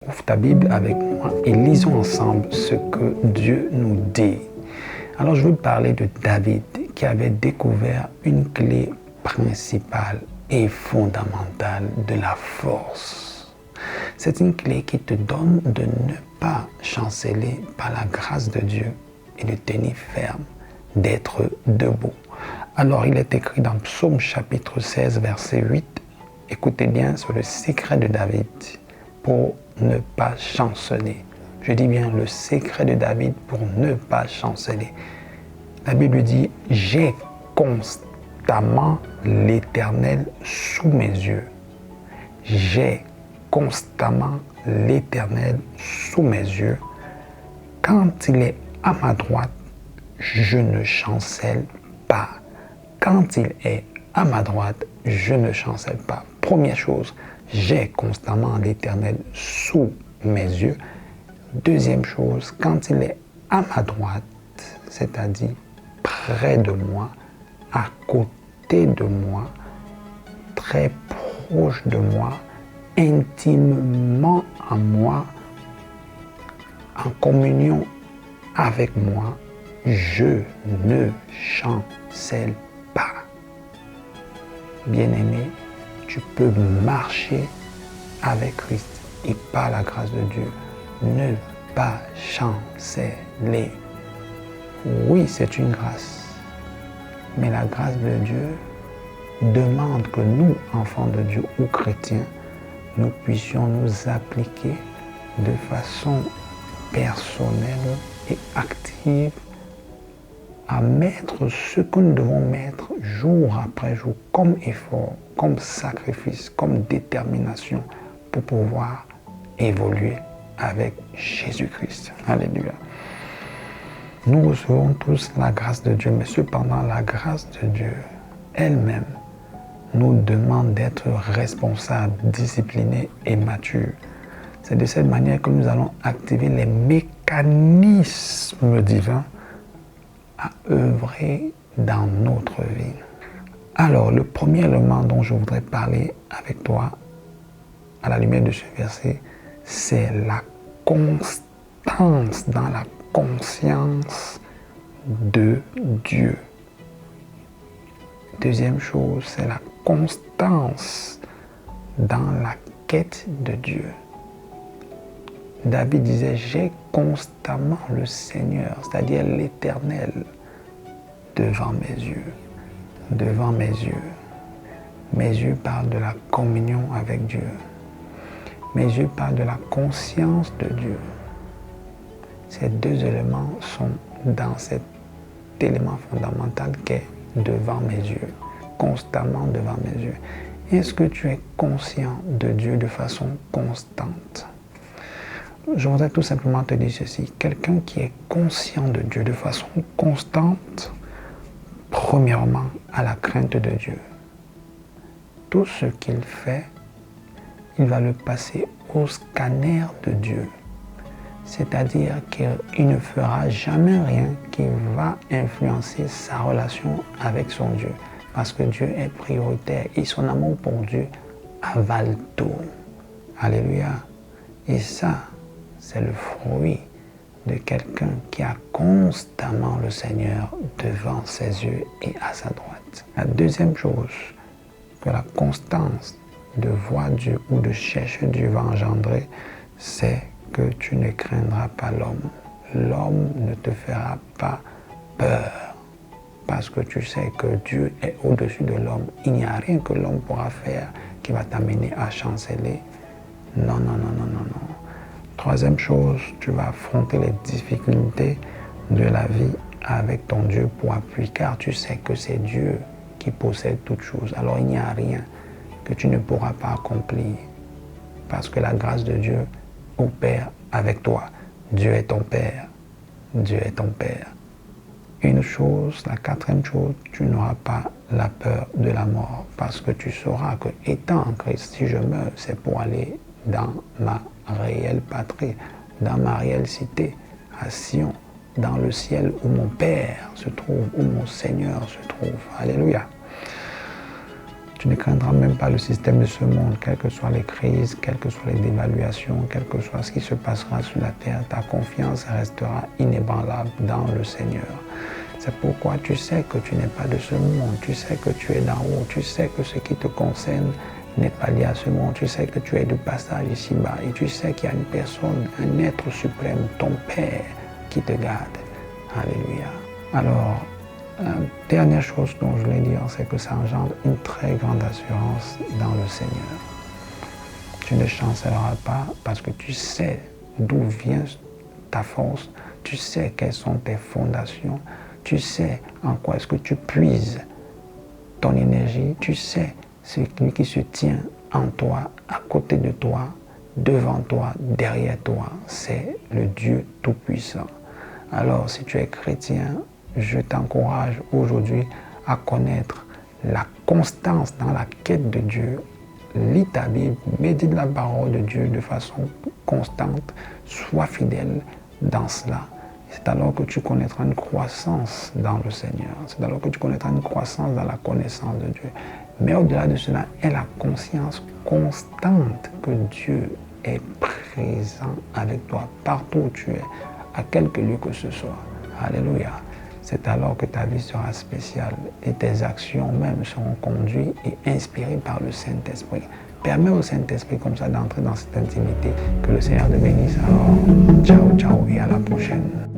ouvre ta Bible avec moi et lisons ensemble ce que Dieu nous dit. Alors je veux parler de David qui avait découvert une clé principale et fondamentale de la force. C'est une clé qui te donne de ne pas chanceler par la grâce de Dieu et de tenir ferme, d'être debout. Alors il est écrit dans Psaume chapitre 16 verset 8, écoutez bien sur le secret de David pour ne pas chanceler. Je dis bien le secret de David pour ne pas chanceler. La Bible dit, j'ai constamment l'Éternel sous mes yeux. J'ai constamment l'Éternel sous mes yeux. Quand il est à ma droite, je ne chancelle pas. Quand il est à ma droite, je ne chancelle pas. Première chose, j'ai constamment l'Éternel sous mes yeux. Deuxième chose, quand il est à ma droite, c'est-à-dire près de moi, à côté de moi, très proche de moi, intimement en moi, en communion avec moi, je ne chancelle pas. Bien-aimé, tu peux marcher avec Christ et par la grâce de Dieu, ne pas chanceler. Oui, c'est une grâce, mais la grâce de Dieu demande que nous, enfants de Dieu ou chrétiens, nous puissions nous appliquer de façon personnelle et active à mettre ce que nous devons mettre jour après jour comme effort, comme sacrifice, comme détermination pour pouvoir évoluer avec Jésus-Christ. Alléluia. Nous recevons tous la grâce de Dieu, mais cependant la grâce de Dieu elle-même nous demande d'être responsables, disciplinés et matures. C'est de cette manière que nous allons activer les mécanismes divins à œuvrer dans notre vie. Alors, le premier élément dont je voudrais parler avec toi, à la lumière de ce verset, c'est la constance dans la conscience de Dieu. Deuxième chose, c'est la constance dans la quête de Dieu. David disait, j'ai constamment le Seigneur, c'est-à-dire l'Éternel, devant mes yeux. Devant mes yeux. Mes yeux parlent de la communion avec Dieu. Mes yeux parlent de la conscience de Dieu. Ces deux éléments sont dans cet élément fondamental qui est devant mes yeux, constamment devant mes yeux. Est-ce que tu es conscient de Dieu de façon constante? Je voudrais tout simplement te dire ceci. Quelqu'un qui est conscient de Dieu de façon constante, premièrement, a la crainte de Dieu. Tout ce qu'il fait, il va le passer au scanner de Dieu. C'est-à-dire qu'il ne fera jamais rien qui va influencer sa relation avec son Dieu. Parce que Dieu est prioritaire et son amour pour Dieu avale tout. Alléluia. Et ça, c'est le fruit de quelqu'un qui a constamment le Seigneur devant ses yeux et à sa droite. La deuxième chose que la constance de voir Dieu ou de chercher Dieu va engendrer, c'est que tu ne craindras pas l'homme. L'homme ne te fera pas peur parce que tu sais que Dieu est au-dessus de l'homme. Il n'y a rien que l'homme pourra faire qui va t'amener à chanceler. Non, non, non, non, non, non. Troisième chose, tu vas affronter les difficultés de la vie avec ton Dieu pour appui, car tu sais que c'est Dieu qui possède toutes choses. Alors il n'y a rien que tu ne pourras pas accomplir parce que la grâce de Dieu opère avec toi. Dieu est ton Père. Dieu est ton Père. Une chose, la quatrième chose, tu n'auras pas la peur de la mort parce que tu sauras que étant en Christ, si je meurs, c'est pour aller dans ma réelle patrie, dans ma réelle cité, à Sion, dans le ciel où mon Père se trouve, où mon Seigneur se trouve. Alléluia. Tu ne craindras même pas le système de ce monde, quelles que soient les crises, quelles que soient les dévaluations, quel que soit ce qui se passera sur la terre. Ta confiance restera inébranlable dans le Seigneur. C'est pourquoi tu sais que tu n'es pas de ce monde, tu sais que tu es d'en haut, tu sais que ce qui te concerne n'est pas lié à ce monde, tu sais que tu es de passage ici-bas et tu sais qu'il y a une personne, un être suprême, ton Père, qui te garde. Alléluia. Alors, la dernière chose dont je voulais dire, c'est que ça engendre une très grande assurance dans le Seigneur. Tu ne chancelleras pas parce que tu sais d'où vient ta force, tu sais quelles sont tes fondations, tu sais en quoi est-ce que tu puises ton énergie, tu sais celui qui se tient en toi, à côté de toi, devant toi, derrière toi, c'est le Dieu Tout-Puissant. Alors, si tu es chrétien, je t'encourage aujourd'hui à connaître la constance dans la quête de Dieu. Lis ta Bible, médite la parole de Dieu de façon constante, sois fidèle dans cela. C'est alors que tu connaîtras une croissance dans le Seigneur. C'est alors que tu connaîtras une croissance dans la connaissance de Dieu. Mais au-delà de cela, est la conscience constante que Dieu est présent avec toi, partout où tu es, à quelque lieu que ce soit. Alléluia. C'est alors que ta vie sera spéciale et tes actions même seront conduites et inspirées par le Saint-Esprit. Permets au Saint-Esprit comme ça d'entrer dans cette intimité. Que le Seigneur te bénisse. Alors, ciao, ciao et à la prochaine.